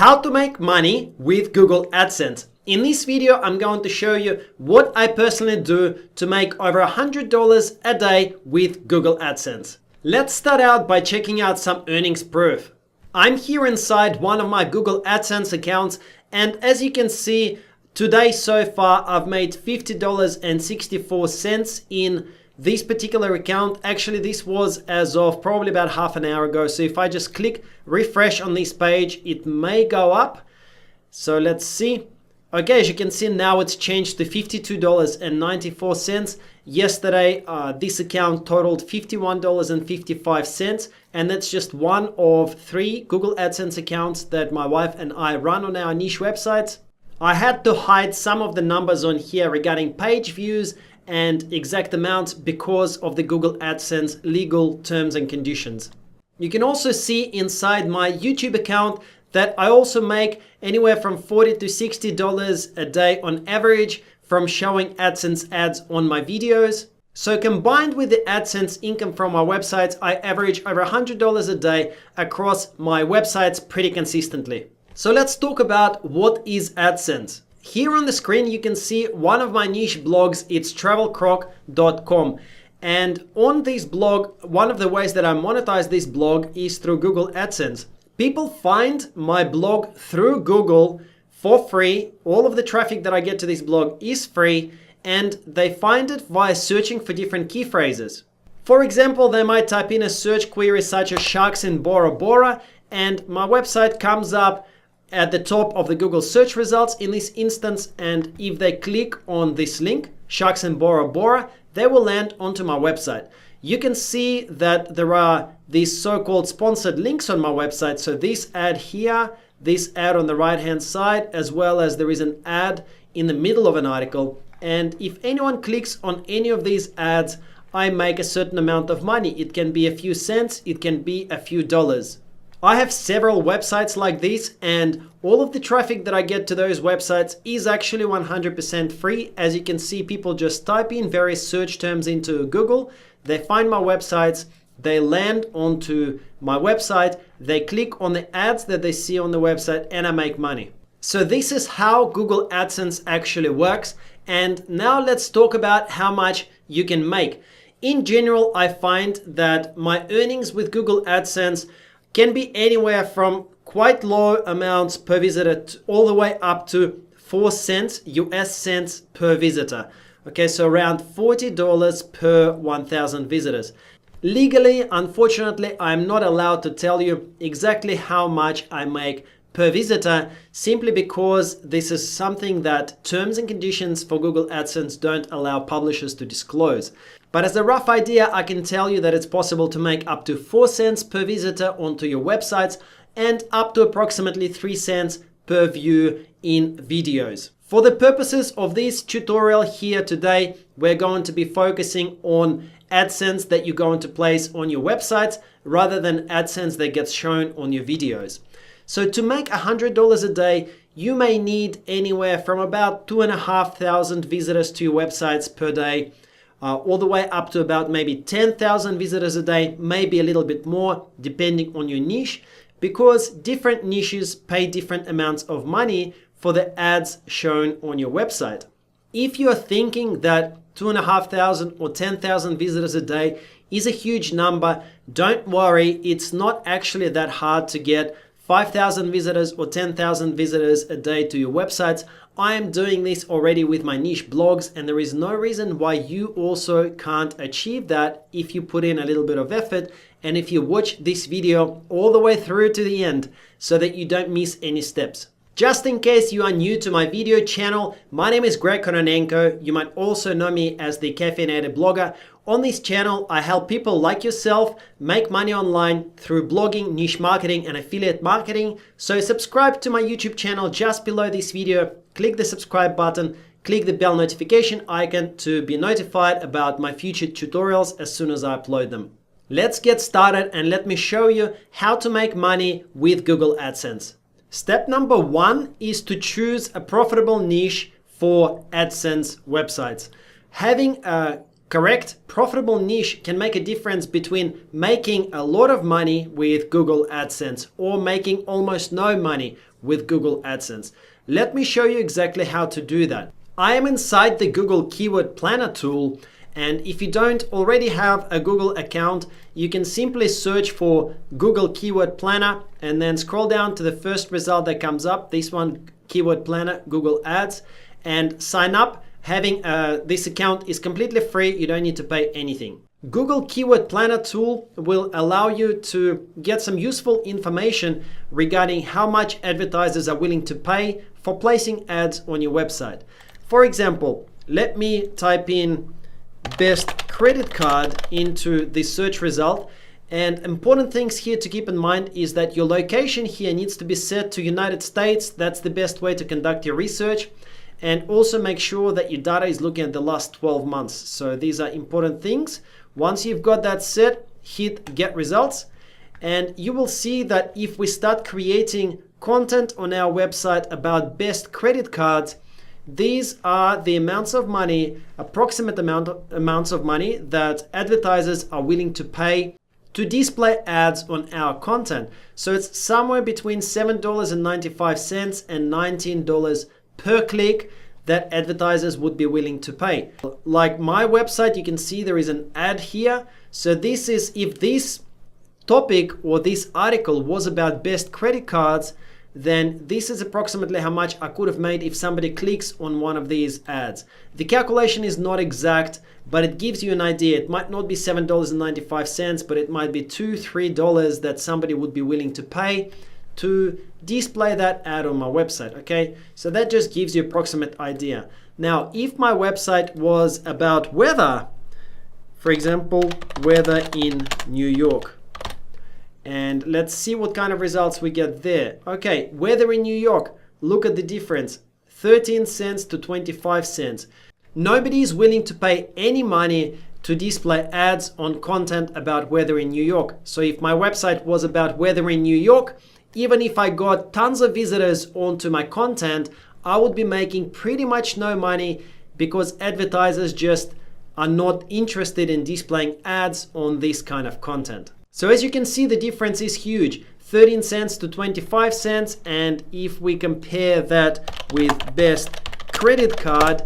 How to make money with Google Adsense. In this video, I'm going to show you what I personally do to make over $100 a day with Google Adsense. Let's start out by checking out some earnings proof. I'm here inside one of my Google Adsense accounts, and as you can see, today so far I've made $50.64 in this particular account. Actually, this was as of probably about half an hour ago. So if I just click refresh on this page, it may go up. So let's see. Okay, as you can see now, it's changed to $52.94. Yesterday, this account totaled $51.55, and that's just one of 3 Google AdSense accounts that my wife and I run on our niche websites. I had to hide some of the numbers on here regarding page views and exact amounts because of the Google AdSense legal terms and conditions. You can also see inside my YouTube account that I also make anywhere from $40 to $60 a day on average from showing AdSense ads on my videos. So combined with the AdSense income from my websites, I average over $100 a day across my websites pretty consistently. So let's talk about what is AdSense. Here on the screen, you can see one of my niche blogs. It's travelcroc.com. And on this blog, one of the ways that I monetize this blog is through Google AdSense. People find my blog through Google for free. All of the traffic that I get to this blog is free, and they find it via searching for different key phrases. For example, they might type in a search query such as sharks in Bora Bora, and my website comes up at the top of the Google search results in this instance. And if they click on this link, sharks in Bora Bora, they will land onto my website. You can see that there are these so-called sponsored links on my website. So this ad here, this ad on the right-hand side, as well as there is an ad in the middle of an article. And if anyone clicks on any of these ads, I make a certain amount of money. It can be a few cents, it can be a few dollars. I have several websites like this, and all of the traffic that I get to those websites is actually 100% free. As you can see, people just type in various search terms into Google, they find my websites, they land onto my website, they click on the ads that they see on the website, and I make money. So this is how Google AdSense actually works. And now let's talk about how much you can make. In general, I find that my earnings with Google AdSense can be anywhere from quite low amounts per visitor all the way up to 4 cents, US cents per visitor. Okay, so around $40 per 1,000 visitors. Legally, unfortunately, I'm not allowed to tell you exactly how much I make per visitor, simply because this is something that terms and conditions for Google AdSense don't allow publishers to disclose. But as a rough idea, I can tell you that it's possible to make up to 4 cents per visitor onto your websites and up to approximately 3 cents per view in videos. For the purposes of this tutorial here today, we're going to be focusing on AdSense that you're going to place on your websites rather than AdSense that gets shown on your videos. So to make $100 a day, you may need anywhere from about 2,500 visitors to your websites per day, all the way up to about maybe 10,000 visitors a day, maybe a little bit more depending on your niche, because different niches pay different amounts of money for the ads shown on your website. If you're thinking that 2,500 or 10,000 visitors a day is a huge number, don't worry, it's not actually that hard to get 5,000 visitors or 10,000 visitors a day to your websites. I am doing this already with my niche blogs, and there is no reason why you also can't achieve that if you put in a little bit of effort and if you watch this video all the way through to the end so that you don't miss any steps. Just in case you are new to my video channel, my name is Greg Kononenko. You might also know me as the Caffeinated Blogger. On this channel, I help people like yourself make money online through blogging, niche marketing, and affiliate marketing. So subscribe to my YouTube channel just below this video. Click the subscribe button, click the bell notification icon to be notified about my future tutorials as soon as I upload them. Let's get started and let me show you how to make money with Google AdSense. Step number 1 is to choose a profitable niche for AdSense websites. Having a correct, profitable niche can make a difference between making a lot of money with Google AdSense or making almost no money with Google AdSense. Let me show you exactly how to do that. I am inside the Google Keyword Planner tool, and if you don't already have a Google account, you can simply search for Google Keyword Planner and then scroll down to the first result that comes up, this one, Keyword Planner, Google Ads, and sign up. Having this account is completely free. You don't need to pay anything. Google Keyword Planner tool will allow you to get some useful information regarding how much advertisers are willing to pay for placing ads on your website. For example, let me type in best credit card into the search result. And important things here to keep in mind is that your location here needs to be set to United States. That's the best way to conduct your research. And also make sure that your data is looking at the last 12 months. So these are important things. Once you've got that set, hit get results. And you will see that if we start creating content on our website about best credit cards, these are the amounts of money, approximate amounts of money that advertisers are willing to pay to display ads on our content. So it's somewhere between $7.95 and $19 per click that advertisers would be willing to pay. Like my website, you can see there is an ad here. So this is if this topic or this article was about best credit cards, then this is approximately how much I could have made if somebody clicks on one of these ads. The calculation is not exact, but it gives you an idea. It might not be $7.95, but it might be $2, $3 that somebody would be willing to pay to display that ad on my website. Okay, so that just gives you an approximate idea. Now, if my website was about weather, for example, weather in New York, and let's see what kind of results we get there. Okay, weather in New York, look at the difference, 13 cents to 25 cents. Nobody is willing to pay any money to display ads on content about weather in New York. So if my website was about weather in New York, even if I got tons of visitors onto my content, I would be making pretty much no money because advertisers just are not interested in displaying ads on this kind of content. So as you can see, the difference is huge, 13 cents to 25 cents. And if we compare that with best credit card,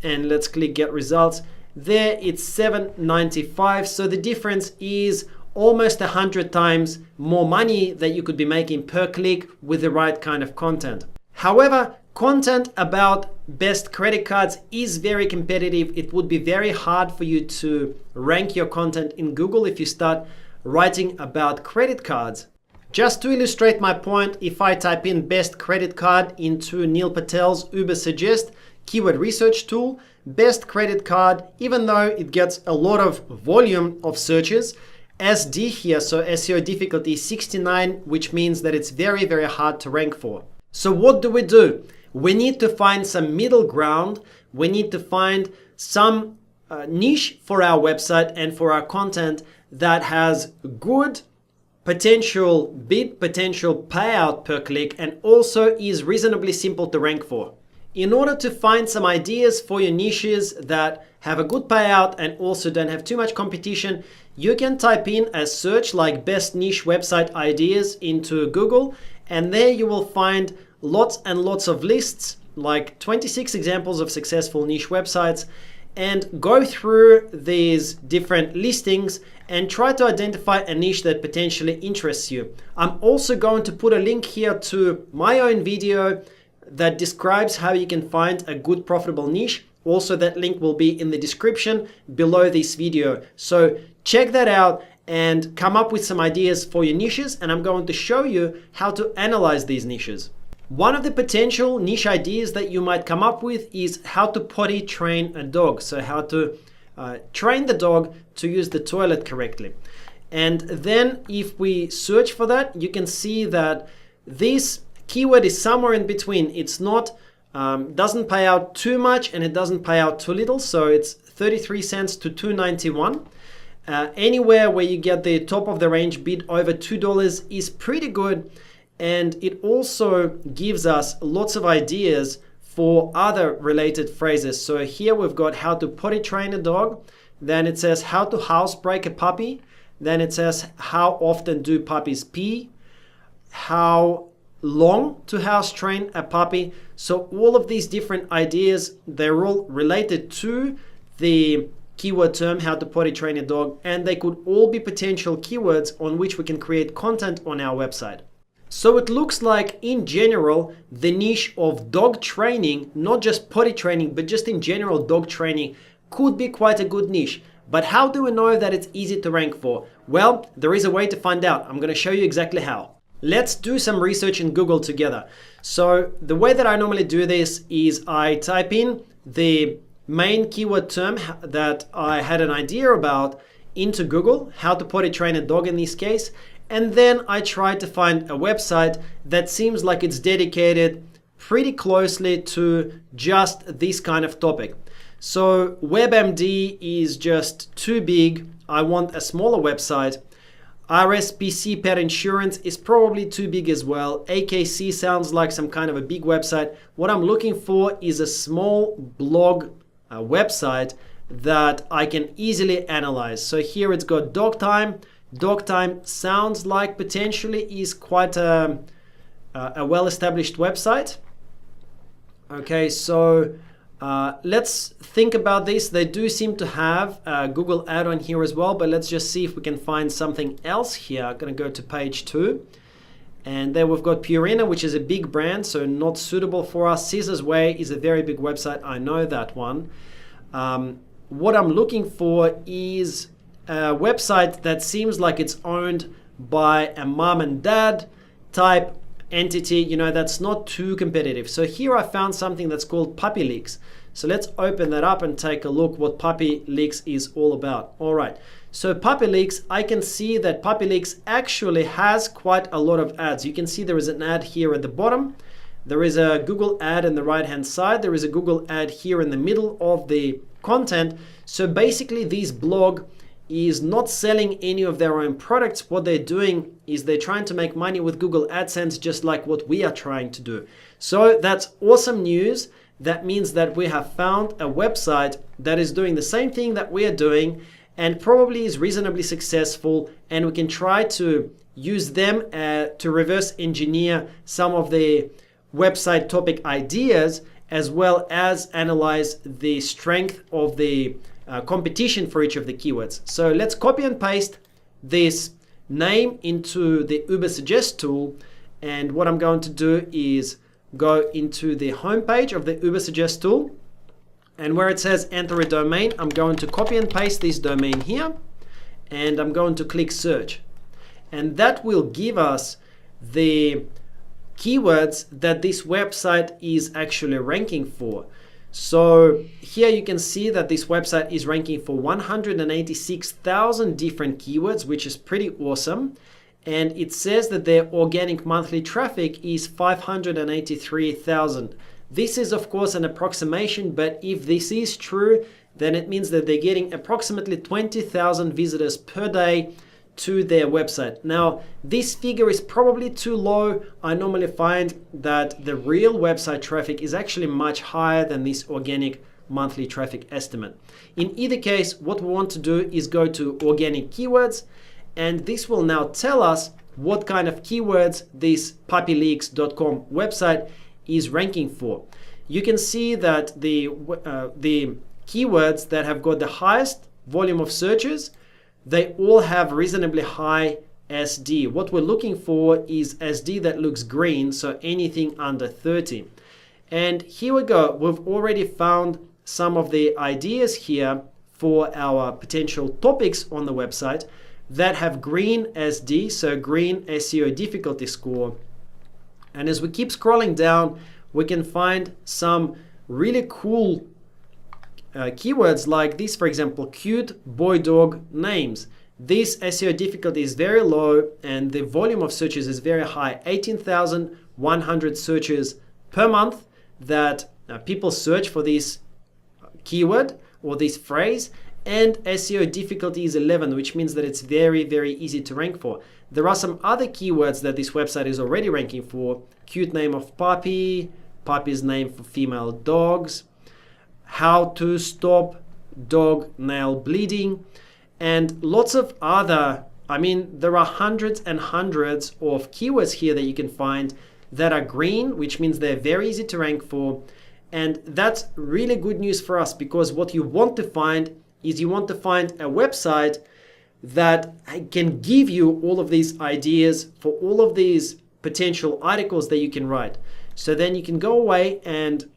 and let's click get results, there it's $7.95. So the difference is almost 100 times more money that you could be making per click with the right kind of content. However, content about best credit cards is very competitive. It would be very hard for you to rank your content in Google if you start writing about credit cards. Just to illustrate my point, if I type in best credit card into Neil Patel's Uber Suggest keyword research tool, best credit card, even though it gets a lot of volume of searches, SD here, so SEO difficulty 69, which means that it's very, very hard to rank for. So what do? We need to find some middle ground. We need to find some niche for our website and for our content that has good potential bid, potential payout per click, and also is reasonably simple to rank for. In order to find some ideas for your niches that have a good payout and also don't have too much competition, you can type in a search like best niche website ideas into Google, and there you will find lots and lots of lists, like 26 examples of successful niche websites, and go through these different listings and try to identify a niche that potentially interests you. I'm also going to put a link here to my own video that describes how you can find a good profitable niche. Also, that link will be in the description below this video. So check that out and come up with some ideas for your niches, and I'm going to show you how to analyze these niches. One of the potential niche ideas that you might come up with is how to potty train a dog. So how to train the dog to use the toilet correctly. And then if we search for that, you can see that this keyword is somewhere in between. It's not, doesn't pay out too much and it doesn't pay out too little. So it's 33 cents to $2.91. Anywhere where you get the top of the range bid over $2 is pretty good. And it also gives us lots of ideas for other related phrases. So here we've got how to potty train a dog, Then it says how to housebreak a puppy. Then it says how often do puppies pee, how long to house train a puppy. So all of these different ideas, they're all related to the keyword term how to potty train a dog, and they could all be potential keywords on which we can create content on our website. So it looks like in general the niche of dog training, not just potty training but just in general dog training, could be quite a good niche. But how do we know that it's easy to rank for? Well, there is a way to find out. I'm going to show you exactly how. Let's do some research in Google together. So the way that I normally do this is I type in the main keyword term that I had an idea about into Google, how to potty train a dog in this case, and then I try to find a website that seems like it's dedicated pretty closely to just this kind of topic. So WebMD is just too big. I want a smaller website. RSPC Pet Insurance is probably too big as well. AKC sounds like some kind of a big website. What I'm looking for is a small blog website that I can easily analyze. So here it's got Dog Time. Dog Time sounds like potentially is quite a well-established website. Okay, so let's think about this. They do seem to have a Google add-on here as well, but let's just see if we can find something else here. I'm going to go to page 2. And there we've got Purina, which is a big brand, so not suitable for us. Scissors Way is a very big website. I know that one. What I'm looking for is a website that seems like it's owned by a mom and dad type entity, you know, that's not too competitive. So here I found something that's called Puppy Leaks. So let's open that up and take a look what Puppy Leaks is all about. All right, so Puppy Leaks, I can see that Puppy Leaks actually has quite a lot of ads. You can see there is an ad here at the bottom. There is a Google ad in the right hand side. There is a Google ad here in the middle of the content. So basically this blog is not selling any of their own products. What they're doing is they're trying to make money with Google Adsense, just like what we are trying to do. So that's awesome news. That means that we have found a website that is doing the same thing that we are doing and probably is reasonably successful, and we can try to use them to reverse engineer some of the website topic ideas, as well as analyze the strength of the competition for each of the keywords. So let's copy and paste this name into the Ubersuggest tool, and what I'm going to do is go into the home page of the Ubersuggest tool, and where it says enter a domain, I'm going to copy and paste this domain here, and I'm going to click search, and that will give us the keywords that this website is actually ranking for. So here you can see that this website is ranking for 186,000 different keywords, which is pretty awesome. And it says that their organic monthly traffic is 583,000. This is of course an approximation, but if this is true, then it means that they're getting approximately 20,000 visitors per day to their website. Now, this figure is probably too low. I normally find that the real website traffic is actually much higher than this organic monthly traffic estimate. In either case, what we want to do is go to organic keywords, and this will now tell us what kind of keywords this puppyleaks.com website is ranking for. You can see that the keywords that have got the highest volume of searches, they all have reasonably high SD. What we're looking for is SD that looks green, so anything under 30. And here we go. We've already found some of the ideas here for our potential topics on the website that have green SD, so green SEO difficulty score. And as we keep scrolling down, we can find some really cool keywords like this, for example, cute boy dog names. This SEO difficulty is very low and the volume of searches is very high, 18,100 searches per month that people search for this keyword or this phrase, and SEO difficulty is 11, which means that it's very, very easy to rank for. There are some other keywords that this website is already ranking for: cute name of puppy, puppy's name for female dogs, how to stop dog nail bleeding, and lots of other, there are hundreds and hundreds of keywords here that you can find that are green, which means they're very easy to rank for. And that's really good news for us, because what you want to find is you want to find a website that can give you all of these ideas for all of these potential articles that you can write. So then you can go away, and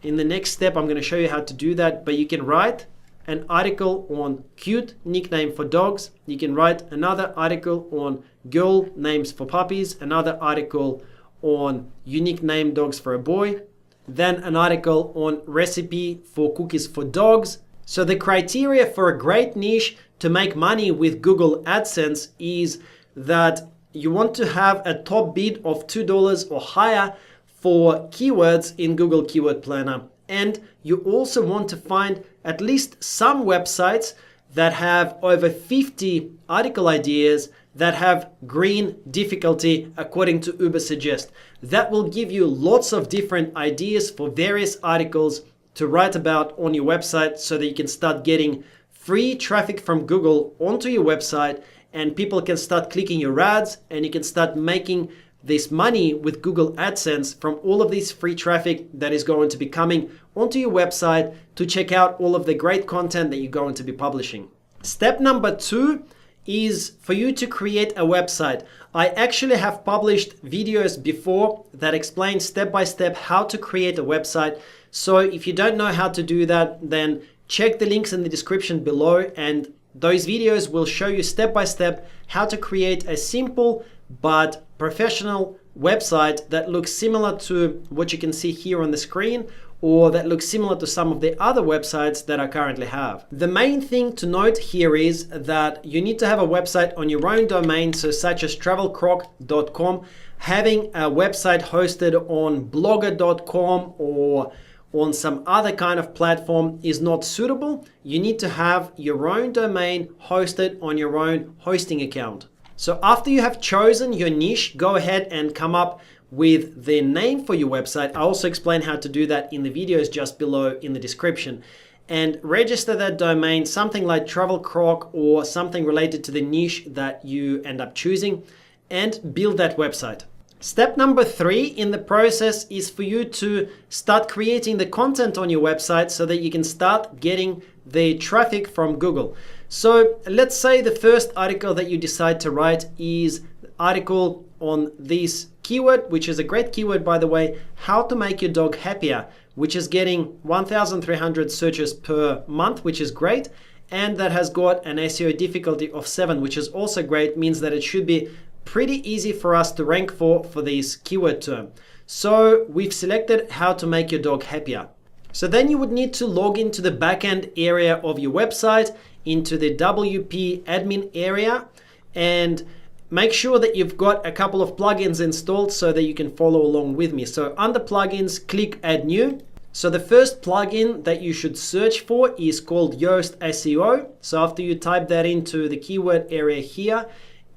in the next step, I'm going to show you how to do that. But you can write an article on cute nickname for dogs. You can write another article on girl names for puppies, another article on unique name dogs for a boy, then an article on recipe for cookies for dogs. So the criteria for a great niche to make money with Google AdSense is that you want to have a top bid of $2 or higher for keywords in Google Keyword Planner. And you also want to find at least some websites that have over 50 article ideas that have green difficulty according to Ubersuggest. That will give you lots of different ideas for various articles to write about on your website, so that you can start getting free traffic from Google onto your website, and people can start clicking your ads, and you can start making this money with Google AdSense from all of this free traffic that is going to be coming onto your website to check out all of the great content that you're going to be publishing. Step number 2 is for you to create a website. I actually have published videos before that explain step by step how to create a website. So if you don't know how to do that, then check the links in the description below, and those videos will show you step by step how to create a simple but professional website that looks similar to what you can see here on the screen, or that looks similar to some of the other websites that I currently have. The main thing to note here is that you need to have a website on your own domain, so such as travelcroc.com. Having a website hosted on blogger.com or on some other kind of platform is not suitable. You need to have your own domain hosted on your own hosting account. So after you have chosen your niche, go ahead and come up with the name for your website. I also explain how to do that in the videos just below in the description. And register that domain, something like Travel Croc or something related to the niche that you end up choosing, and build that website. Step number 3 in the process is for you to start creating the content on your website so that you can start getting the traffic from Google. So let's say the first article that you decide to write is an article on this keyword, which is a great keyword, by the way, how to make your dog happier, which is getting 1,300 searches per month, which is great. And that has got an SEO difficulty of 7, which is also great, means that it should be pretty easy for us to rank for this keyword term. So we've selected how to make your dog happier. So then you would need to log into the backend area of your website, into the WP admin area, and make sure that you've got a couple of plugins installed so that you can follow along with me. So under plugins, click add new. So the first plugin that you should search for is called Yoast SEO. So after you type that into the keyword area here,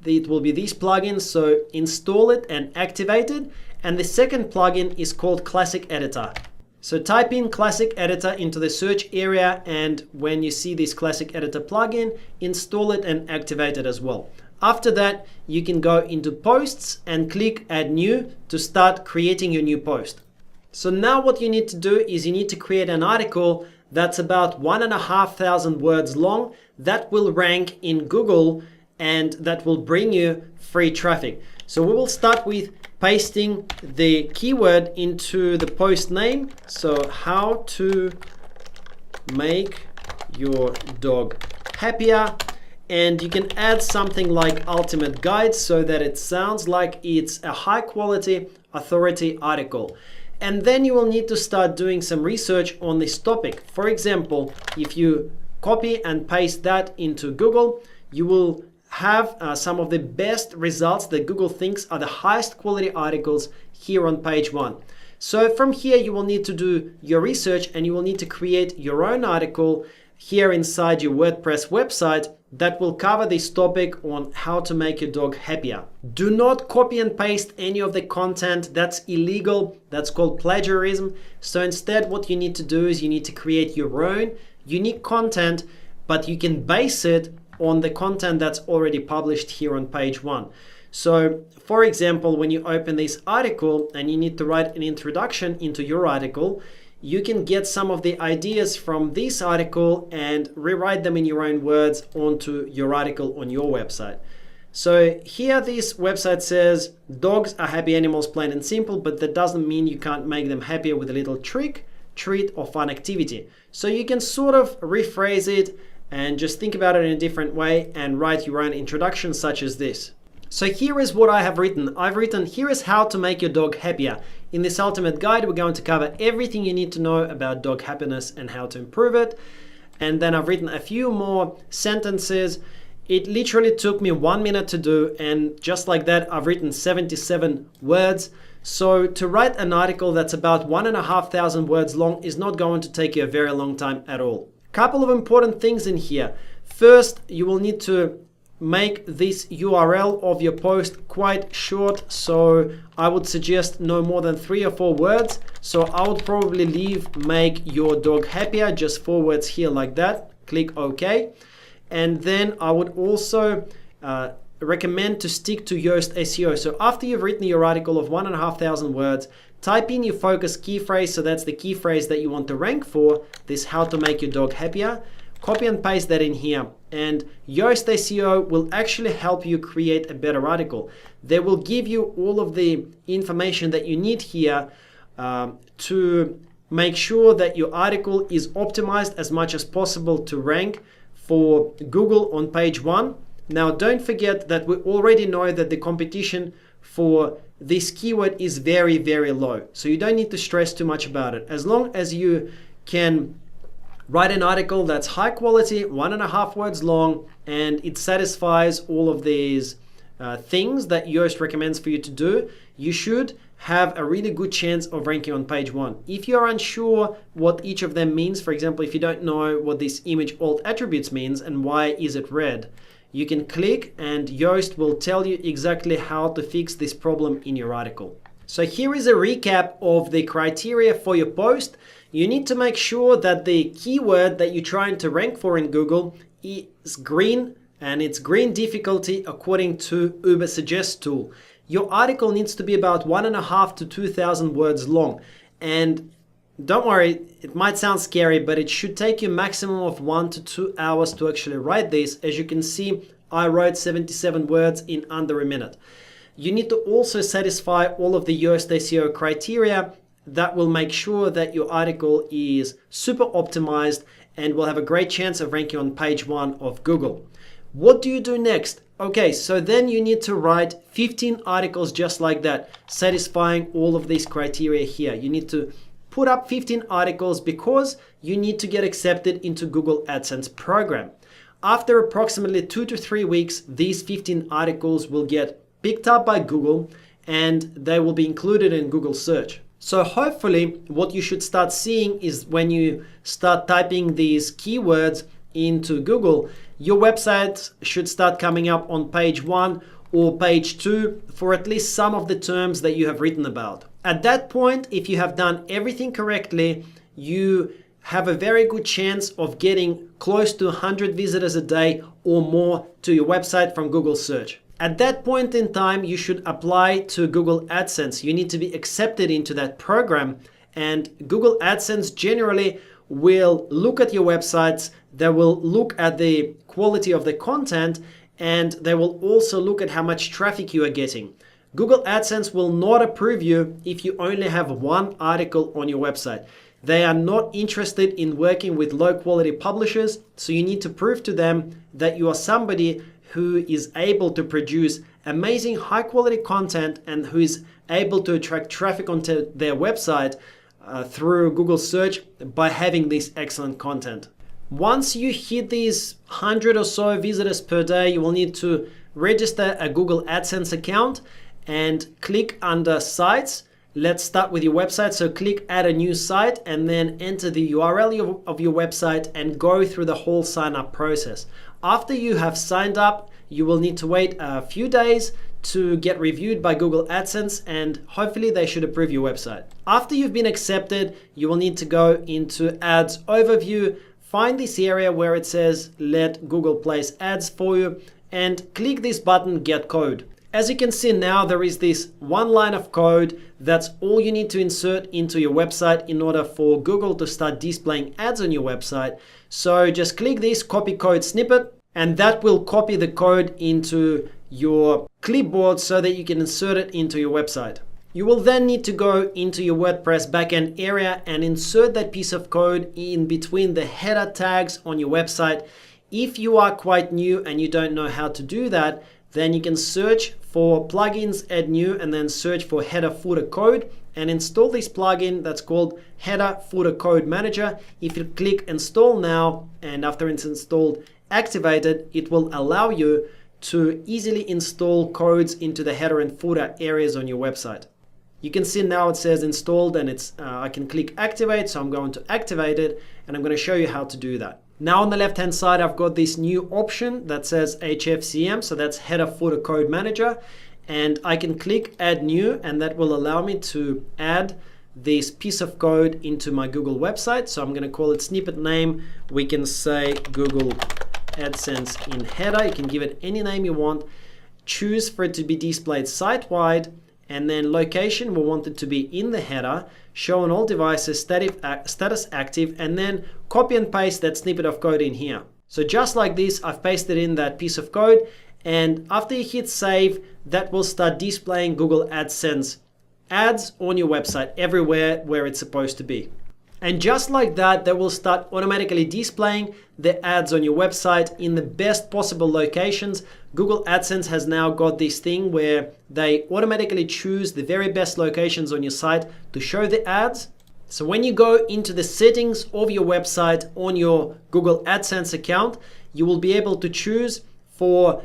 it will be this plugin. So install it and activate it. And the second plugin is called Classic Editor. So type in Classic Editor into the search area, and when you see this Classic Editor plugin, install it and activate it as well. After that, you can go into posts and click add new to start creating your new post. So now what you need to do is you need to create an article that's about 1,500 words long that will rank in Google and that will bring you free traffic. So we will start with pasting the keyword into the post name. So how to make your dog happier. And you can add something like ultimate guide so that it sounds like it's a high quality authority article. And then you will need to start doing some research on this topic. For example, if you copy and paste that into Google, you will have some of the best results that Google thinks are the highest quality articles here on page 1. So from here, you will need to do your research and you will need to create your own article here inside your WordPress website that will cover this topic on how to make your dog happier. Do not copy and paste any of the content. That's illegal. That's called plagiarism. So instead, what you need to do is you need to create your own unique content, but you can base it on the content that's already published here on page 1. So for example, when you open this article and you need to write an introduction into your article, you can get some of the ideas from this article and rewrite them in your own words onto your article on your website. So here this website says dogs are happy animals, plain and simple, but that doesn't mean you can't make them happier with a little trick, treat, or fun activity. So you can sort of rephrase it and just think about it in a different way and write your own introduction such as this. So here is what I have written. I've written, here is how to make your dog happier. In this ultimate guide, we're going to cover everything you need to know about dog happiness and how to improve it. And then I've written a few more sentences. It literally took me 1 minute to do, and just like that, I've written 77 words. So to write an article that's about 1,500 words long is not going to take you a very long time at all. Couple of important things in here. First, you will need to make this URL of your post quite short. So I would suggest no more than 3 or 4 words. So I would probably leave make your dog happier, just 4 words here like that. Click OK. And then I would also recommend to stick to Yoast SEO. So after you've written your article of 1,500 words, type in your focus key phrase. So that's the key phrase that you want to rank for, this how to make your dog happier. Copy and paste that in here, and Yoast SEO will actually help you create a better article. They will give you all of the information that you need here to make sure that your article is optimized as much as possible to rank for Google on page 1. Now, don't forget that we already know that the competition for this keyword is very, very low. So you don't need to stress too much about it. As long as you can write an article that's high quality, 1.5 words long, and it satisfies all of these things that Yoast recommends for you to do, you should have a really good chance of ranking on page 1. If you're unsure what each of them means, for example, if you don't know what this image alt attributes means and why is it red, you can click and Yoast will tell you exactly how to fix this problem in your article. So here is a recap of the criteria for your post. You need to make sure that the keyword that you're trying to rank for in Google is green, and it's green difficulty according to Ubersuggest tool. Your article needs to be about 1.5 to 2,000 words long. And don't worry, it might sound scary, but it should take you a maximum of 1 to 2 hours to actually write this. As you can see, I wrote 77 words in under a minute. You need to also satisfy all of the Yoast SEO criteria that will make sure that your article is super optimized and will have a great chance of ranking on page 1 of Google. What do you do next? Okay, so then you need to write 15 articles just like that, satisfying all of these criteria here. You need to put up 15 articles because you need to get accepted into Google Adsense program. After approximately 2 to 3 weeks, these 15 articles will get picked up by Google and they will be included in Google search. So hopefully what you should start seeing is when you start typing these keywords into Google, your website should start coming up on page 1 or page 2 for at least some of the terms that you have written about. At that point, if you have done everything correctly, you have a very good chance of getting close to 100 visitors a day or more to your website from Google search. At that point in time, you should apply to Google AdSense. You need to be accepted into that program, and Google AdSense generally will look at your websites, they will look at the quality of the content, and they will also look at how much traffic you are getting. Google AdSense will not approve you if you only have 1 article on your website. They are not interested in working with low quality publishers, so you need to prove to them that you are somebody who is able to produce amazing high quality content and who is able to attract traffic onto their website through Google search by having this excellent content. Once you hit these 100 or so visitors per day, you will need to register a Google AdSense account and click under sites. Let's start with your website. So click add a new site and then enter the URL of your website and go through the whole sign up process. After you have signed up, you will need to wait a few days to get reviewed by Google AdSense, and hopefully they should approve your website. After you've been accepted, you will need to go into Ads Overview, find this area where it says let Google place ads for you and click this button, get code. As you can see now, there is this one line of code. That's all you need to insert into your website in order for Google to start displaying ads on your website. So just click this copy code snippet, and that will copy the code into your clipboard so that you can insert it into your website. You will then need to go into your WordPress backend area and insert that piece of code in between the header tags on your website. If you are quite new and you don't know how to do that, then you can search for plugins, add new, and then search for header footer code and install this plugin that's called Header Footer Code Manager. If you click install now, and after it's installed, activate it, it will allow you to easily install codes into the header and footer areas on your website. You can see now it says installed, and I can click activate, so I'm going to activate it, and I'm going to show you how to do that. Now on the left hand side, I've got this new option that says HFCM, so that's Header Footer Code Manager, and I can click add new, and that will allow me to add this piece of code into my Google website. So I'm going to call it snippet name. We can say Google AdSense in header. You can give it any name you want. Choose for it to be displayed site-wide, and then location, we want it to be in the header, show on all devices, status active, and then copy and paste that snippet of code in here. So just like this, I've pasted in that piece of code, and after you hit save, that will start displaying Google AdSense ads on your website everywhere where it's supposed to be. And just like that, they will start automatically displaying the ads on your website in the best possible locations. Google AdSense has now got this thing where they automatically choose the very best locations on your site to show the ads. So when you go into the settings of your website on your Google AdSense account, you will be able to choose for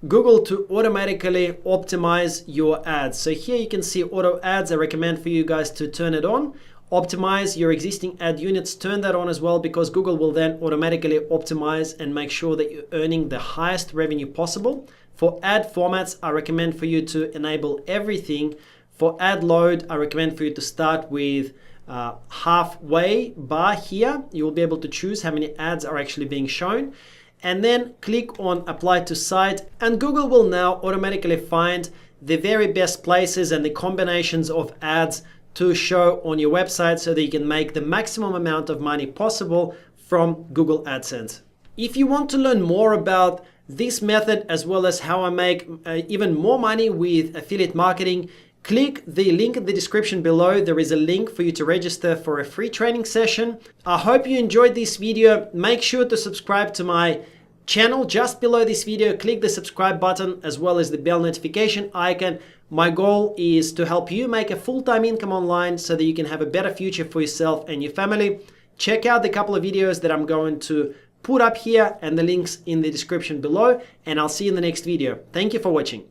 Google to automatically optimize your ads. So here you can see auto ads. I recommend for you guys to turn it on. Optimize your existing ad units, turn that on as well, because Google will then automatically optimize and make sure that you're earning the highest revenue possible. For ad formats, I recommend for you to enable everything. For ad load, I recommend for you to start with halfway bar here. You will be able to choose how many ads are actually being shown, and then click on apply to site, and Google will now automatically find the very best places and the combinations of ads to show on your website so that you can make the maximum amount of money possible from Google AdSense. If you want to learn more about this method as well as how I make even more money with affiliate marketing, click the link in the description below. There is a link for you to register for a free training session. I hope you enjoyed this video. Make sure to subscribe to my channel just below this video. Click the subscribe button as well as the bell notification icon. My goal is to help you make a full-time income online so that you can have a better future for yourself and your family. Check out the couple of videos that I'm going to put up here and the links in the description below, and I'll see you in the next video. Thank you for watching.